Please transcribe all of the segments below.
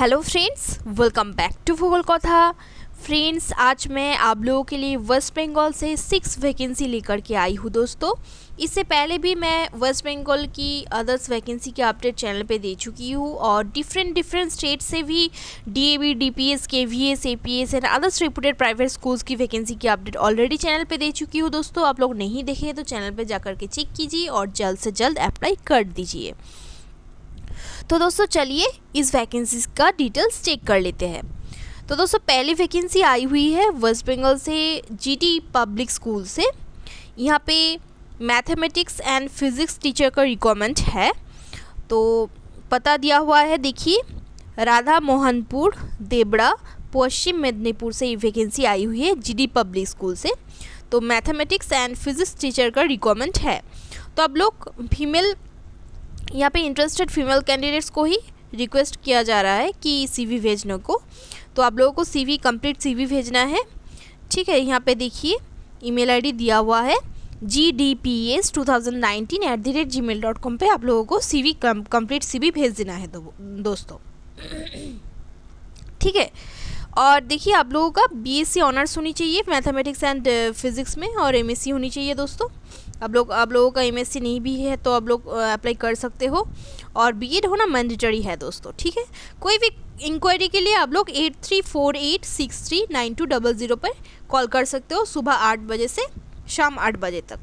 Hello friends, welcome back to Bhugol Katha. Friends, आज मैं आप लोगों के लिए वेस्ट बंगाल से 6 वैकेंसी लेकर के आई हूँ दोस्तों। इससे पहले भी मैं वेस्ट बंगाल की अदर्स वैकेंसी के अपडेट चैनल पे दे चुकी हूँ और डिफरेंट स्टेट से भी DAV, DPS, KVS, APS and others reputed private schools की वैकेंसी की अपडेट ऑलरेडी चैनल पे दे चुकी हूँ दोस्तों। आप लोग नहीं देखे तो चैनल पर जाकर के चेक कीजिए और जल्द से जल्द अप्लाई कर दीजिए। तो दोस्तों चलिए इस वैकेंसी का डिटेल्स चेक कर लेते हैं। तो दोस्तों पहली वैकेंसी आई हुई है वेस्ट बंगाल से जीटी पब्लिक स्कूल से। यहाँ पे मैथमेटिक्स एंड फिज़िक्स टीचर का रिक्वायरमेंट है। तो पता दिया हुआ है, देखिए, राधा मोहनपुर, देबड़ा, पश्चिम मेदिनीपुर से ये वैकेंसी आई हुई है जीटी पब्लिक स्कूल से। तो मैथमेटिक्स एंड फिज़िक्स टीचर का रिक्वायरमेंट है। तो आप लोग फीमेल, यहाँ पे इंटरेस्टेड फीमेल कैंडिडेट्स को ही रिक्वेस्ट किया जा रहा है कि सीवी भेजने को। तो आप लोगों को सीवी, कंप्लीट सीवी भेजना है, ठीक है। यहाँ पे देखिए ईमेल आईडी दिया हुआ है gdps2019@gmail.com पे आप लोगों को सीवी, कंप्लीट सीवी भेज देना है दोस्तों, ठीक है। और देखिए आप लोगों का बीएससी ऑनर्स होनी चाहिए मैथमेटिक्स एंड फिज़िक्स में और एमएससी होनी चाहिए दोस्तों। आप लोगों का एमएससी नहीं भी है तो आप लोग अप्लाई कर सकते हो और बीएड होना मैंडेटरी है दोस्तों, ठीक है। कोई भी इंक्वायरी के लिए आप लोग 8348639200 पर कॉल कर सकते हो, सुबह 8 बजे से शाम 8 बजे तक,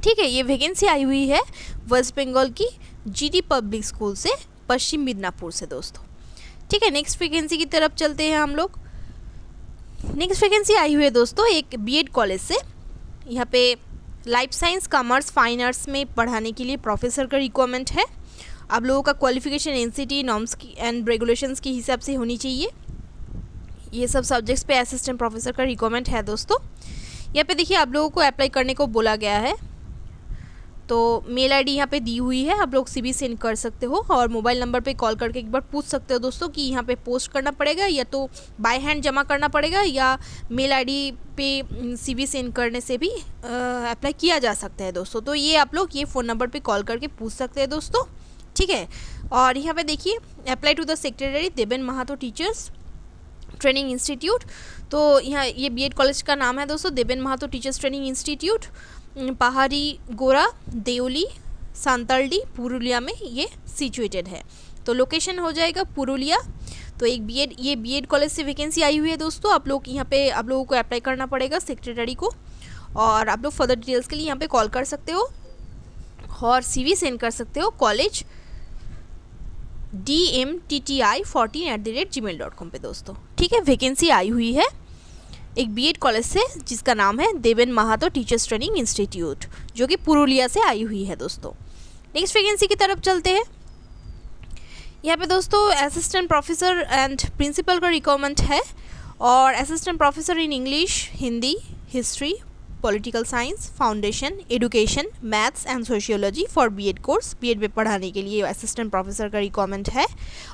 ठीक है। ये वैकेंसी आई हुई है वेस्ट बंगाल की जीटी पब्लिक स्कूल से, पश्चिम मिदनापुर से दोस्तों, ठीक है। नेक्स्ट वैकेंसी की तरफ चलते हैं हम लोग। नेक्स्ट वैकेंसी आई हुई है दोस्तों एक बीएड कॉलेज से। यहाँ पे life science, commerce, fine arts में पढ़ाने के लिए प्रोफेसर का रिक्वायरमेंट है। आप लोगों का क्वालिफिकेशन एनसीटी नॉर्म्स की एंड रेगुलेशंस के हिसाब से होनी चाहिए। ये सब सब्जेक्ट्स पे असिस्टेंट प्रोफेसर का रिक्वायरमेंट है दोस्तों। यहाँ पे देखिए आप लोगों को अप्लाई करने को बोला गया है। तो मेल आईडी यहाँ पे दी हुई है, आप लोग सीवी सेंड कर सकते हो और मोबाइल नंबर पे कॉल करके एक बार पूछ सकते हो दोस्तों कि यहाँ पे पोस्ट करना पड़ेगा या तो बाय हैंड जमा करना पड़ेगा या मेल आईडी पे सीवी सेंड करने से भी अप्लाई किया जा सकता है दोस्तों। तो ये आप लोग ये फ़ोन नंबर पे कॉल करके पूछ सकते हैं दोस्तों, ठीक है। और यहाँ पे देखिए apply to the secretary Deven Mahato teachers training institute. तो यहाँ ये बीएड कॉलेज का नाम है दोस्तों, Deven Mahato teachers training institute, Pahari Gora, Deoli, सांतालडी, Purulia में ये सिचुएटेड है। तो लोकेशन हो जाएगा पुरुलिया। तो एक बीएड कॉलेज से वैकेंसी आई हुई है दोस्तों। आप लोग यहाँ पे आप लोगों को अप्लाई करना पड़ेगा सेक्रेटरी को और आप लोग फर्दर डिटेल्स के लिए यहाँ पे कॉल कर सकते हो और सीवी सेंड कर सकते हो कॉलेज dmtti14@gmail.com पे दोस्तों, ठीक है। वैकेंसी आई हुई है एक बीएड कॉलेज से जिसका नाम है Deven Mahato teachers training institute, जो कि पुरुलिया से आई हुई है दोस्तों। नेक्स्ट वैकेंसी की तरफ चलते हैं। यहाँ पे दोस्तों असिस्टेंट प्रोफेसर एंड प्रिंसिपल का रिक्वायरमेंट है और assistant professor in English, Hindi, history, political science, foundation, education, maths and sociology for BEd course. BEd में पढ़ाने के लिए असिस्टेंट प्रोफेसर का रिक्वायरमेंट है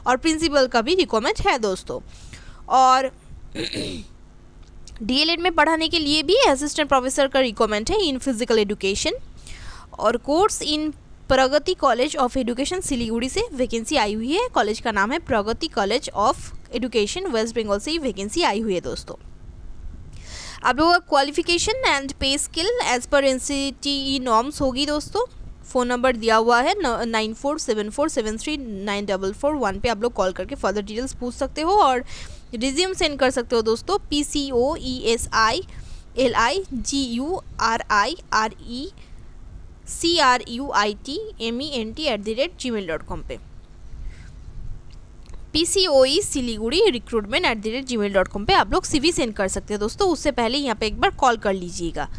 और प्रिंसिपल का भी रिक्वायरमेंट है दोस्तों। और डीएलएड में पढ़ाने के लिए भी असिस्टेंट प्रोफेसर का रिक्वायरमेंट है इन फिजिकल एजुकेशन और course in Pragati College of Education Siliguri से वैकेंसी आई हुई है। कॉलेज का नाम है Pragati College of Education, West Bengal से ही वैकेंसी आई हुई है दोस्तों। आप लोगों का qualification and pay skill as per NCT norms होगी दोस्तों। फ़ोन नंबर दिया हुआ है 9474739441 पे आप लोग कॉल करके फर्दर डिटेल्स पूछ सकते हो और रिज्यूम सेंड कर सकते हो दोस्तों PCOESILIGURICRUITMENT@gmail.com पे, PCOE सिलीगुड़ी recruitment@gmail.com पे आप लोग सीवी सेंड कर सकते हो दोस्तों। उससे पहले यहाँ पे एक बार कॉल कर लीजिएगा,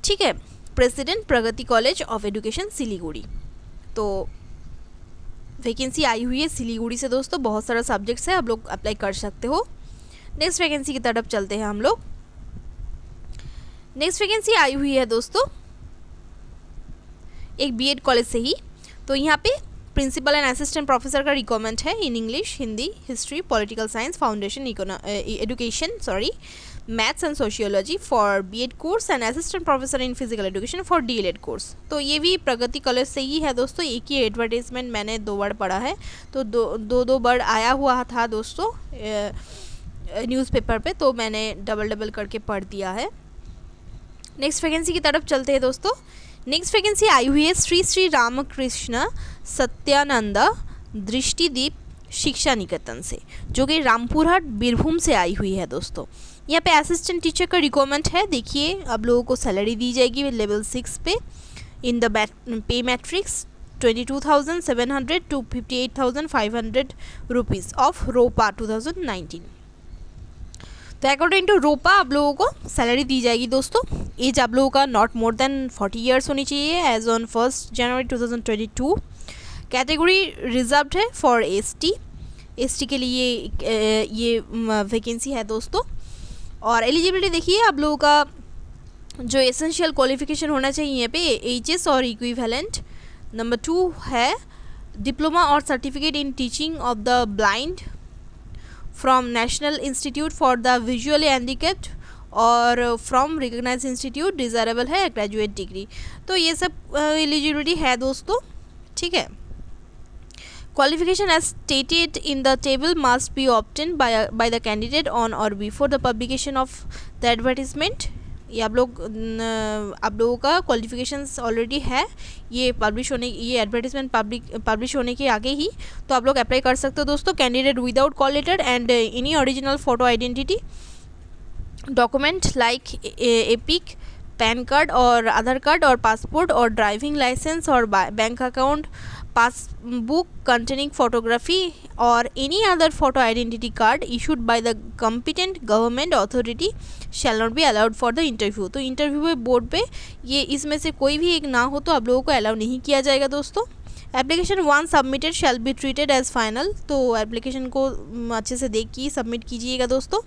ठीक है। President Pragati College of Education Siliguri. तो वैकेंसी आई हुई है सिलीगुड़ी से दोस्तों, बहुत सारा सब्जेक्ट्स है, आप लोग अप्लाई कर सकते हो। नेक्स्ट वैकेंसी की तरफ चलते हैं हम लोग। नेक्स्ट वैकेंसी आई हुई है दोस्तों एक बीएड कॉलेज से ही। तो यहाँ पे प्रिंसिपल एंड असिस्टेंट प्रोफेसर का रिक्वायरमेंट है in English, Hindi, history, political science, foundation, education, maths and sociology for BEd course and assistant professor in physical education for DElEd course. तो ये भी प्रगति कॉलेज से ही है दोस्तों। एक ही एडवर्टाइजमेंट मैंने 2 बार पढ़ा है, तो दो बार आया हुआ था दोस्तों न्यूज़पेपर पे, तो मैंने डबल करके पढ़ दिया है। नेक्स्ट वैकेंसी की तरफ चलते हैं दोस्तों। नेक्स्ट वैकेंसी आई हुई है श्री श्री रामकृष्ण सत्यानंद दृष्टिदीप शिक्षा निकेतन से, जो कि रामपुरहाट बीरभूम से आई हुई है दोस्तों। यहाँ पे असिस्टेंट टीचर का रिक्वायरमेंट है। देखिए अब लोगों को सैलरी दी जाएगी लेवल 6 पे in the pay matrix 22,700 to 58,500 rupees of रोपा 2019। तो अकॉर्डिंग टू रोपा आप लोगों को सैलरी दी जाएगी दोस्तों। एज आप लोगों का नॉट मोर देन 40 ईयर्स होनी चाहिए age on 1 January 2022। Category reserved है फॉर एसटी के लिए ये वैकेंसी है दोस्तों। और एलिजिबिलिटी देखिए आप लोगों का जो एसेंशियल क्वालिफिकेशन होना चाहिए यहाँ पे एचएस और इक्विवेलेंट। नंबर 2 है डिप्लोमा और certificate in teaching of the blind from national institute for the visually handicapped और फ्रॉम रिकग्नाइज इंस्टीट्यूट। डिज़ायरेबल है ग्रेजुएट डिग्री। तो ये सब एलिजिबिलिटी है दोस्तों, ठीक है। Qualification as stated in the table must be obtained by the candidate on or before the publication of the advertisement। ये आप लोगों का क्वालिफिकेशंस ऑलरेडी है, ये एडवर्टीजमेंट पब्लिश होने के आगे ही, तो आप लोग अप्लाई कर सकते हो दोस्तों। Candidate without call letter and any original photo identity document like EPIC, PAN card और आधार कार्ड और पासपोर्ट और ड्राइविंग लाइसेंस और bank account passbook containing photography or any other photo identity card issued by the competent government authority shall not be allowed for the interview। तो interview में board पे ये इसमें से कोई भी एक ना हो तो आप लोगों को अलाउ नहीं किया जाएगा दोस्तों। Application 1 submitted shall be treated as final. तो एप्लीकेशन को अच्छे से देख के सबमिट कीजिएगा दोस्तों,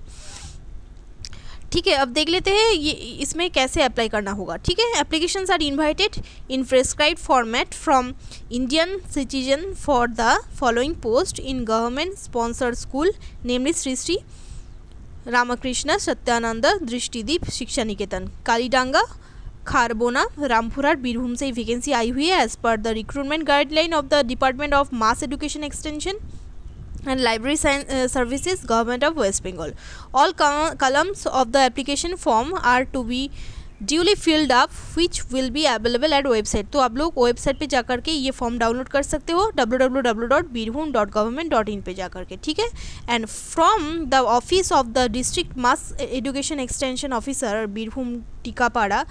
ठीक है। अब देख लेते हैं ये इसमें कैसे अप्लाई करना होगा, ठीक है। Applications are invited in prescribed format from Indian citizen for the following post in government sponsored school namely Shri Shri Ramakrishna Satyananda दृष्टिदीप Shiksha Niketan, Kalidanga, खारबोना, Rampurhat Birbhum से वैकेंसी आई हुई है as per the recruitment guideline of the department of mass education extension and library services government of West Bengal। all columns of the application form are to be duly filled up which will be available at website। तो आप लोग website पे जाकर के ये form download कर सकते हो www.birbhum.government.in पे जाकर के, ठीक है। And from the office of the district mass education extension officer Birbhum Tikapara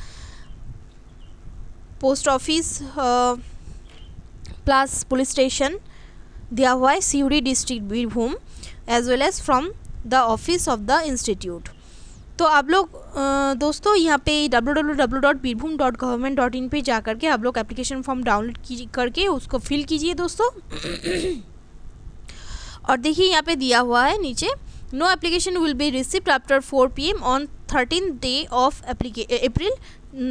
post office plus police station दिया हुआ है Siuri district Birbhum as well as from the office of the institute. तो आप लोग दोस्तों यहाँ पे www.birbhum.government.in पे जा करके आप लोग एप्लीकेशन फॉर्म डाउनलोड करके उसको फिल कीजिए दोस्तों। और देखिए यहाँ पे दिया हुआ है नीचे no application will be received after 4 PM on 13th day of April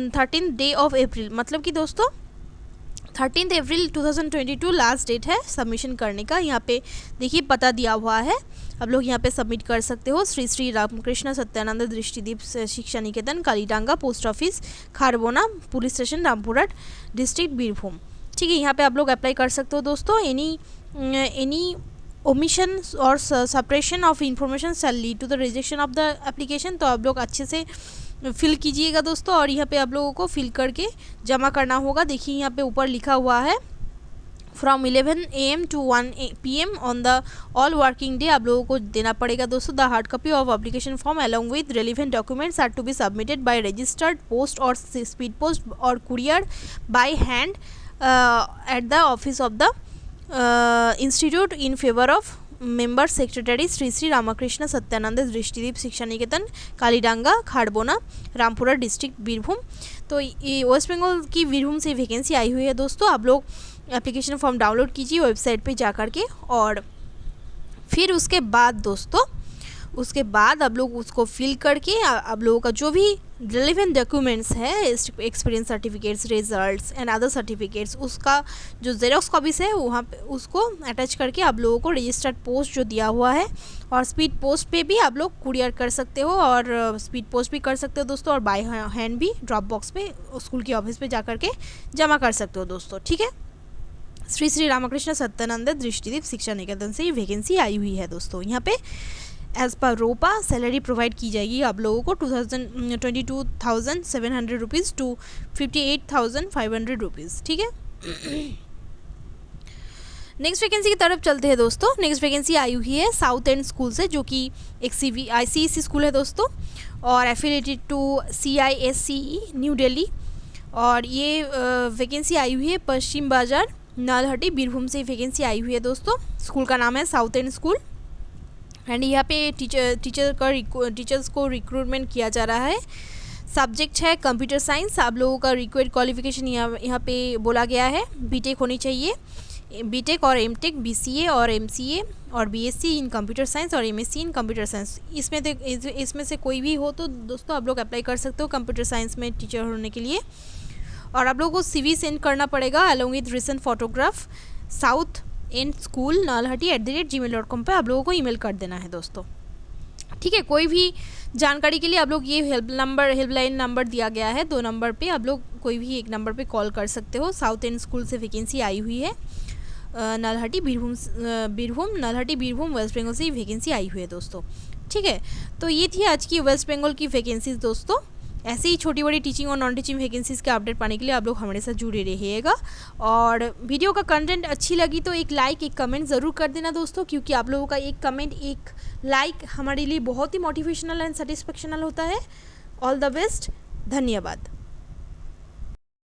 13th day of April, मतलब कि दोस्तों 13 अप्रैल 2022 लास्ट डेट है सबमिशन करने का। यहाँ पे देखिए पता दिया हुआ है, आप लोग यहाँ पे सबमिट कर सकते हो। Shri Shri Ramakrishna Satyananda दृष्टिदीप Shiksha Niketan, Kalidanga, post office, Kharbona, police station, Rampurhat district Birbhum, ठीक है। यहाँ पे आप लोग अप्लाई कर सकते हो दोस्तों। एनी ओमिशन और suppression of information shall lead to the rejection of the application. तो आप लोग अच्छे से फिल कीजिएगा दोस्तों और यहाँ पे आप लोगों को फिल करके जमा करना होगा। देखिए यहाँ पे ऊपर लिखा हुआ है from 11 AM to 1 PM on the all working day आप लोगों को देना पड़ेगा दोस्तों। The hard copy of application form along with relevant documents are to be submitted by registered post और स्पीड पोस्ट और courier by hand at the office of the institute in favour of member secretary Shri Shri Ramakrishna Satyananda दृष्टिदीप Shiksha Niketan, Kalidanga, Kharbona, Rampura district Birbhum. तो ये waste Bengal की बीरभूम से vacancy आई हुई है दोस्तों। आप लोग एप्लीकेशन फॉर्म डाउनलोड कीजिए वेबसाइट पे जा कर के और फिर उसके बाद दोस्तों उसके बाद आप लोग उसको फिल करके आप लोगों का जो भी रिलेवेंट डॉक्यूमेंट्स है, experience certificates, results and other certificates, उसका जो जेरोक्स कॉपीज है वहाँ पे उसको अटैच करके आप लोगों को रजिस्टर्ड पोस्ट जो दिया हुआ है, और स्पीड पोस्ट पे भी आप लोग कुरियर कर सकते हो और स्पीड पोस्ट भी कर सकते हो दोस्तों, और बाय हैंड भी ड्रॉप बॉक्स पे स्कूल के ऑफिस पे जा करके जमा कर सकते हो दोस्तों। ठीक है, श्री श्री रामकृष्ण सत्यानंद दृष्टिदीप शिक्षा निकेतन से ये वैकेंसी आई हुई है दोस्तों। यहाँ पे एज पर रोपा सैलरी प्रोवाइड की जाएगी आप लोगों को 22,700 रुपीज़ टू 58,500 रुपीज़। ठीक है, नेक्स्ट वैकेंसी की तरफ चलते हैं दोस्तों। नेक्स्ट वैकेंसी आई हुई है साउथ एंड स्कूल से, जो कि एक ICSE स्कूल है दोस्तों, और affiliated to CISCE New Delhi, और ये वैकेंसी आई हुई है पश्चिम बाजार नलहटी बीरभूम से वैकेंसी आई हुई है दोस्तों। स्कूल का नाम है साउथ एंड स्कूल, एंड यहाँ पे टीचर्स को रिक्रूटमेंट किया जा रहा है। सब्जेक्ट है कंप्यूटर साइंस। आप लोगों का रिक्वायर्ड क्वालिफिकेशन यहाँ पे बोला गया है, बीटेक होनी चाहिए, बीटेक और एमटेक, BCA और MCA और BSc इन कंप्यूटर साइंस और MSc इन कंप्यूटर साइंस। इसमें से कोई भी हो तो दोस्तों आप लोग अप्लाई कर सकते हो कंप्यूटर साइंस में टीचर होने के लिए। और आप लोगों को CV सेंड करना पड़ेगा along with recent photograph south and school nalhati@gmail.com पे आप लोगों को ईमेल कर देना है दोस्तों। ठीक है, कोई भी जानकारी के लिए आप लोग ये हेल्पलाइन नंबर दिया गया है, 2 नंबर पे आप लोग कोई भी एक नंबर पे कॉल कर सकते हो। साउथ एंड स्कूल से वैकेंसी आई हुई है नलहटी बीरभूम वेस्ट बंगाल से वैकेंसी आई हुई है दोस्तों। ठीक है, तो ये थी आज की वेस्ट बंगाल की वैकेंसीज दोस्तों। ऐसे ही छोटी बड़ी टीचिंग और नॉन टीचिंग वैकेंसीज़ के अपडेट पाने के लिए आप लोग हमारे साथ जुड़े रहिएगा। और वीडियो का कंटेंट अच्छी लगी तो एक लाइक, एक कमेंट ज़रूर कर देना दोस्तों, क्योंकि आप लोगों का एक कमेंट, एक लाइक हमारे लिए बहुत ही मोटिवेशनल एंड सेटिस्फेक्शनल होता है। ऑल द बेस्ट, धन्यवाद।